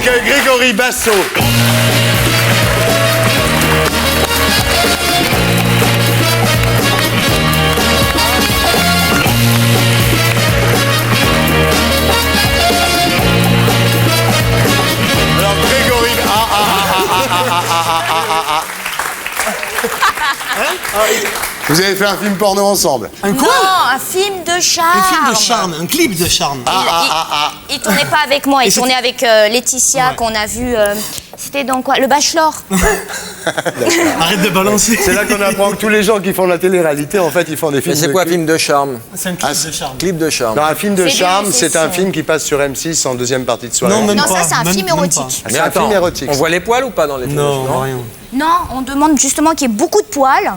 avec Grégory Basso. Alors Grégory... Vous avez fait un film porno ensemble? Un quoi? Non, un film de charme. Un film de charme, un clip de charme. Il tournait pas avec moi, il tournait avec Laetitia, Ouais. qu'on a vu. C'était dans quoi? Le Bachelor. Arrête de balancer. C'est là qu'on apprend que tous les gens qui font de la télé-réalité, en fait, ils font des films Mais c'est de quoi, cul. film de charme? C'est un clip de charme. Clip de charme. Non, un film de C'est charme, du- c'est c'est un ça. film qui passe sur M6 en deuxième partie de soirée. Non, même Non, pas. ça, c'est un même- film même érotique. Ah, c'est un film érotique. On voit les poils ou pas dans les films? Non, rien. Non, on demande justement qu'il y ait beaucoup de poils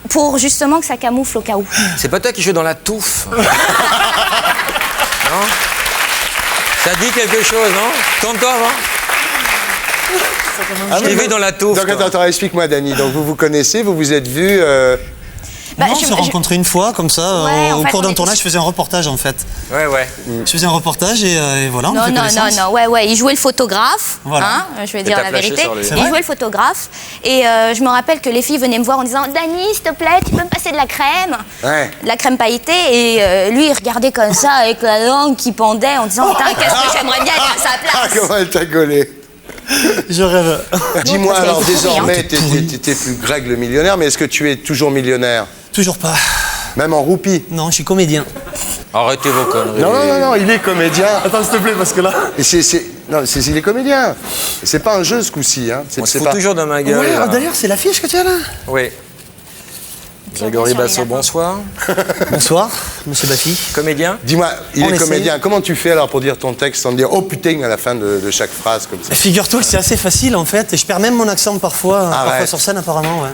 pour justement que ça camoufle au cas où. C'est pas toi qui joues dans La Touffe? Non? Ça dit quelque chose, non? Tourne-toi, non? Je t'ai vu dans La Touffe. Donc toi. attends, explique-moi, Dany. Donc vous vous connaissez, vous vous êtes vus... Bah, Non, on s'est rencontrés une fois, comme ça, Ouais, en au fait, cours on d'un est tournage, tous- je faisais un reportage en fait. Ouais, ouais. Je faisais un reportage et voilà, on a fait connaissance. Non, ouais, il jouait le photographe, Voilà. hein, je vais dire t'as la flashé vérité. sur lui. C'est Il vrai jouait le photographe et je me rappelle que les filles venaient me voir en disant « Dany, s'il te plaît, tu peux me passer de la crème ?» Ouais. De la crème pailletée et lui, il regardait comme ça avec la langue qui pendait en disant « Putain, qu'est-ce que j'aimerais bien être à sa Ah, place !» comment elle t'a gaulé. Je rêve. Dis-moi, parce qu'elle alors était désormais, pourrie. t'es plus Greg le millionnaire, mais est-ce que tu es toujours millionnaire? Toujours pas. Même en roupie? Non, je suis comédien. Arrêtez vos conneries. Non, il est comédien. Attends, s'il te plaît, parce que là... Et il est comédien. C'est pas un jeu ce coup-ci. Hein. On se fout toujours de ma gueule. Ouais, là. d'ailleurs, c'est l'affiche que tu as là. Oui. Grégory Basso, bonsoir. Bonsoir, monsieur Baffy. Comédien? Dis-moi, il On est essaye. comédien. Comment tu fais alors pour dire ton texte sans dire oh putain à la fin de chaque phrase comme ça? Figure-toi que c'est assez facile en fait, et je perds même mon accent parfois sur scène apparemment, ouais.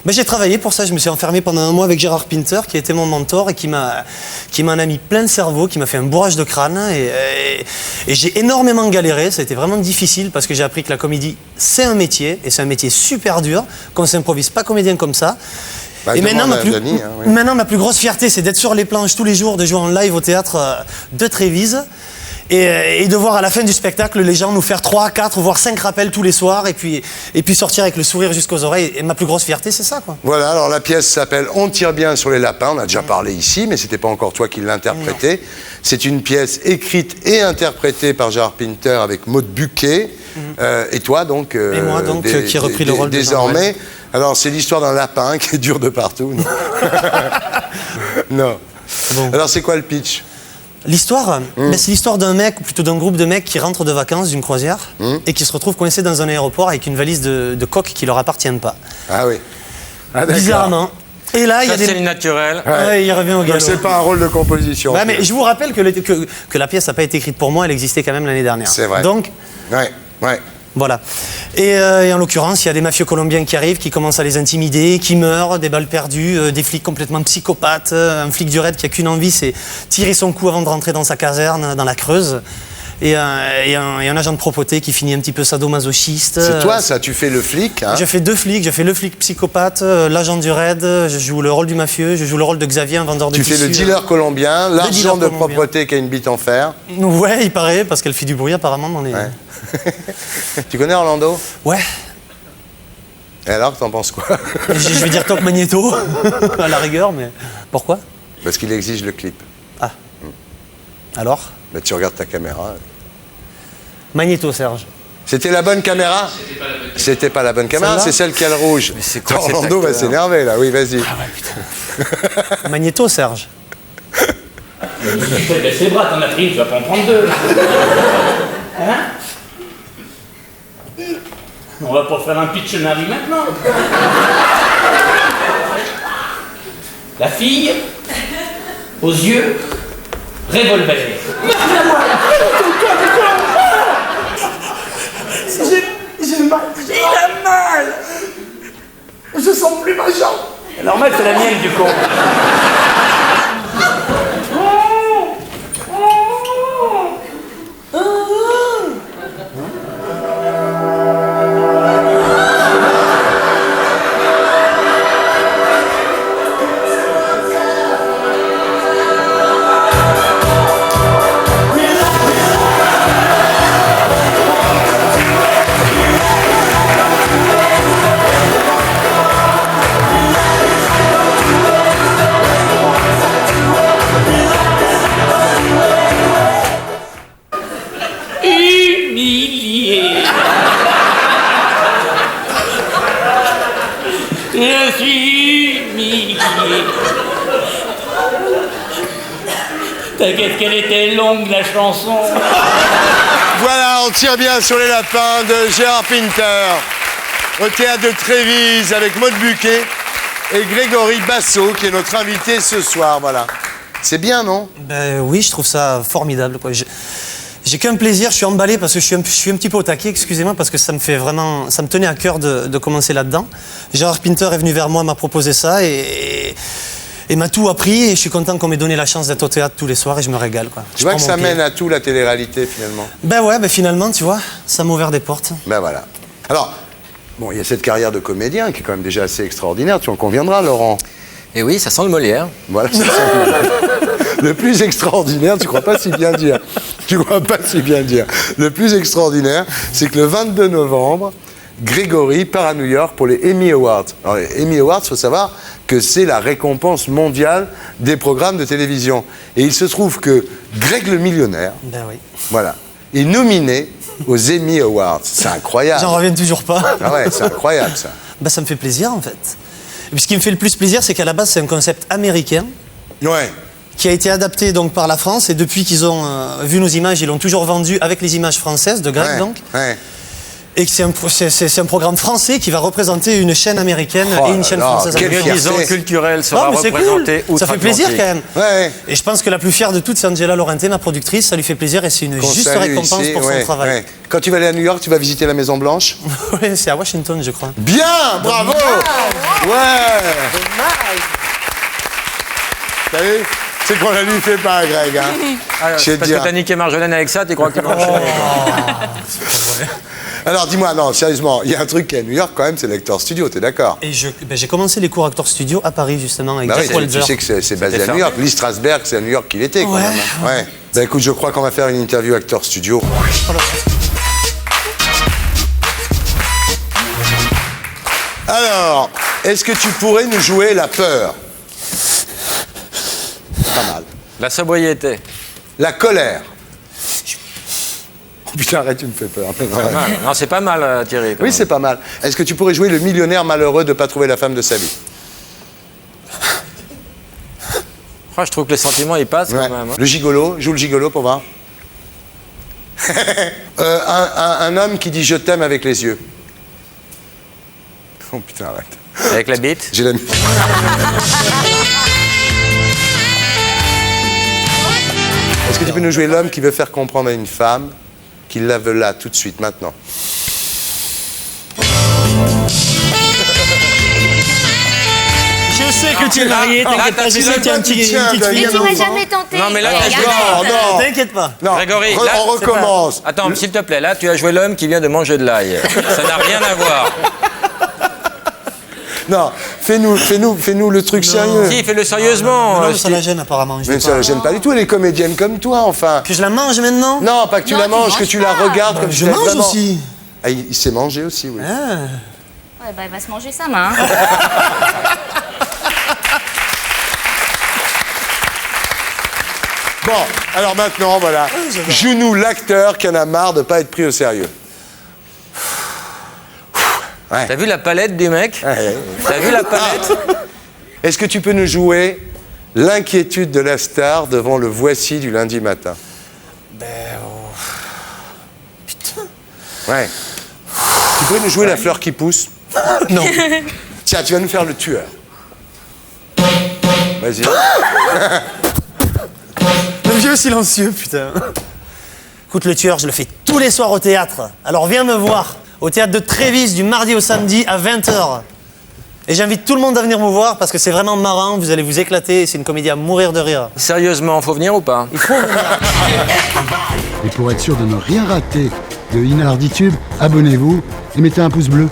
Mais j'ai travaillé pour ça, je me suis enfermé pendant un mois avec Gérard Pinter, qui était mon mentor et qui m'en a mis plein le cerveau, qui m'a fait un bourrage de crâne, et j'ai énormément galéré, ça a été vraiment difficile, parce que j'ai appris que la comédie, c'est un métier, et c'est un métier super dur, qu'on ne s'improvise pas comédien comme ça. Bah, Et maintenant, demande à Dany, hein, oui. maintenant, ma plus grosse fierté, c'est d'être sur les planches tous les jours, de jouer en live au théâtre de Trévise et de voir à la fin du spectacle les gens nous faire 3, 4, voire 5 rappels tous les soirs et puis sortir avec le sourire jusqu'aux oreilles. Et ma plus grosse fierté, c'est ça, quoi. Voilà, alors la pièce s'appelle On tire bien sur les lapins. On a déjà parlé ici, mais c'était pas encore toi qui l'interprétais. C'est une pièce écrite et interprétée par Gérard Pinter avec Maud Buquet. Et toi, donc. Et moi, donc, qui ai repris le rôle de Jean désormais. Alors, c'est l'histoire d'un lapin qui est dur de partout. Non. Bon. Alors, c'est quoi le pitch? L'histoire, c'est l'histoire d'un mec, ou plutôt d'un groupe de mecs qui rentrent de vacances d'une croisière et qui se retrouvent coincés dans un aéroport avec une valise de coque qui leur appartient pas. Ah oui. Ah, d'accord. Bizarrement. Et là, il y a Ça, c'est le des... naturel. Ouais, il revient au Donc, galop. c'est pas un rôle de composition. Ouais, mais je vous rappelle que la pièce n'a pas été écrite pour moi, elle existait quand même l'année dernière. C'est vrai. Donc, Ouais. voilà. Et en l'occurrence, il y a des mafieux colombiens qui arrivent, qui commencent à les intimider, qui meurent, des balles perdues, des flics complètement psychopathes, un flic du raid qui a qu'une envie, c'est tirer son coup avant de rentrer dans sa caserne, dans la Creuse. Et un agent de propreté qui finit un petit peu sadomasochiste. C'est toi, ça, tu fais le flic. Hein. J'ai fait 2 flics, j'ai fait le flic psychopathe, l'agent du raid, je joue le rôle du mafieux, je joue le rôle de Xavier, un vendeur de Tu tissus. fais le dealer colombien, dealer l'argent de colombien. propreté qui a une bite en fer. Ouais, il paraît, parce qu'elle fait du bruit apparemment dans les... Ouais. Tu connais Orlando? Ouais. Et alors, t'en penses quoi? Je vais dire Top Magneto, à la rigueur, mais... Pourquoi? Parce qu'il exige le clip. Ah. Alors? Mais tu regardes ta caméra. Magneto, Serge. C'était la bonne caméra? C'était pas la bonne caméra, Celle-là c'est celle qui a le rouge. Mais c'est quoi cet Orlando va acteur s'énerver là, oui, vas-y. Magneto, Serge. Baisse les bras, t'en as pris une, tu vas pas en prendre 2. Hein? On va pas faire un Pictionary maintenant. La fille, aux yeux, revolver. J'ai mal. Il a mal. Je sens plus ma jambe. Normal, c'est la mienne du con. T'inquiète qu'elle était longue, la chanson. Voilà, on tire bien sur les lapins de Gérard Pinter, au théâtre de Trévise, avec Maude Buquet et Grégory Basso, qui est notre invité ce soir, voilà. C'est bien, non? Ben oui, je trouve ça formidable, quoi. J'ai qu'un plaisir, je suis emballé parce que je suis un petit peu au taquet, excusez-moi, parce que ça me tenait à cœur de commencer là-dedans. Gérard Pinter est venu vers moi, m'a proposé ça et m'a tout appris et je suis content qu'on m'ait donné la chance d'être au théâtre tous les soirs et je me régale, quoi. Tu vois que ça mène à tout, la télé-réalité, finalement. Ben ouais, ben finalement, tu vois, ça m'a ouvert des portes. Ben voilà. Alors, bon, il y a cette carrière de comédien qui est quand même déjà assez extraordinaire, tu en conviendras, Laurent. Et oui, ça sent le Molière. Voilà, c'est ça. Le plus extraordinaire, tu crois pas si bien dire. Tu crois pas si bien dire. Le plus extraordinaire, c'est que le 22 novembre, Grégory part à New York pour les Emmy Awards. Alors, les Emmy Awards, il faut savoir que c'est la récompense mondiale des programmes de télévision. Et il se trouve que Greg le millionnaire, Ben oui. voilà, est nominé aux Emmy Awards. C'est incroyable. J'en reviens toujours pas. Ah ouais, c'est incroyable, ça. Ben ça me fait plaisir, en fait. Et puis ce qui me fait le plus plaisir, c'est qu'à la base, c'est un concept américain. Ouais. Qui a été adapté donc par la France et depuis qu'ils ont vu nos images, ils l'ont toujours vendu avec les images françaises de Greg, Ouais, donc. ouais. Et que c'est un programme français qui va représenter une chaîne américaine Oh et une là chaîne là, française. quelle américaine. fierté. Liaison culturelle sera Oh, mais c'est représentée cool. Ça fait plaisir quand même. Ouais. Et je pense que la plus fière de toutes, c'est Angela Laurenté, ma productrice. Ça lui fait plaisir et c'est une Qu'on juste salue récompense ici, pour ouais, son travail. ouais. Quand tu vas aller à New York, tu vas visiter la Maison Blanche. Ouais, c'est à Washington, je crois. Bien, bravo. Ouais. T'as vu? C'est qu'on la lui fait pas, Greg. Hein. Ah, Je c'est vais te parce dire. que t'as niqué Marjolaine avec ça, tu crois qu'il va enchaîner. Alors dis-moi, non, sérieusement, il y a un truc qui est à New York quand même, c'est l'Actor Studio, t'es d'accord? Et j'ai commencé les cours Actor Studio à Paris, justement, avec Bah Jack oui, Walder. tu sais que c'est basé C'était à New York. Lee Strasberg, c'est à New York qu'il était quand Ouais. même. Hein. Ouais. Bah écoute, je crois qu'on va faire une interview Actor Studio. Alors, est-ce que tu pourrais nous jouer la peur? Pas mal. La sobriété. La colère. Oh putain, arrête, tu me fais peur. Pas mal. Non, c'est pas mal, Thierry. quand Oui, même. c'est pas mal. Est-ce que tu pourrais jouer le millionnaire malheureux de ne pas trouver la femme de sa vie? Oh, je trouve que les sentiments, ils passent Ouais. quand même. Hein. Le gigolo, joue le gigolo pour voir. Un homme qui dit je t'aime avec les yeux. Oh putain, arrête. Avec la bite. J'ai la... Est-ce que tu peux nous jouer l'homme qui veut faire comprendre à une femme qu'il la veut là, tout de suite, maintenant? Je sais que tu es marié, t'inquiète pas, je sais qu'il y a un petit Tiens, une petite Daniel. fille. Mais tu m'as jamais tenté. Non, mais là, t'as joué. Non, non, T'inquiète pas. non. Grégory, là, on recommence. Attends, s'il te plaît, là, tu as joué l'homme qui vient de manger de l'ail. Ça n'a rien à voir. Non, fais-nous le truc sérieux. Si, fais-le sérieusement. Non, ça la gêne apparemment. je Mais vais ça pas- la gêne pas du tout, elle est comédienne comme toi, enfin. Que je la mange maintenant? Non, pas que tu Non, la tu manges, que manges tu la pas. regardes comme Je si t'avais mange vraiment- aussi. Ah, il sait manger aussi, oui. Ah. Ouais, bah, elle va se manger sa main. Bon, alors maintenant, voilà. Joue-nous l'acteur qui en a marre de pas être pris au sérieux. T'as vu la palette du mec? Ouais. T'as vu la palette? Est-ce que tu peux nous jouer l'inquiétude de la star devant le voici du lundi matin? Ouais. Tu pourrais nous jouer la fleur qui pousse? Non. Tiens, tu vas nous faire le tueur. Vas-y. Le vieux silencieux, putain. Écoute, le tueur, je le fais tous les soirs au théâtre. Alors viens me voir au théâtre de Trévise du mardi au samedi à 20h. Et j'invite tout le monde à venir me voir parce que c'est vraiment marrant, vous allez vous éclater, c'est une comédie à mourir de rire. Sérieusement, faut venir ou pas? Il faut venir. Et pour être sûr de ne rien rater de Inarditube, abonnez-vous et mettez un pouce bleu.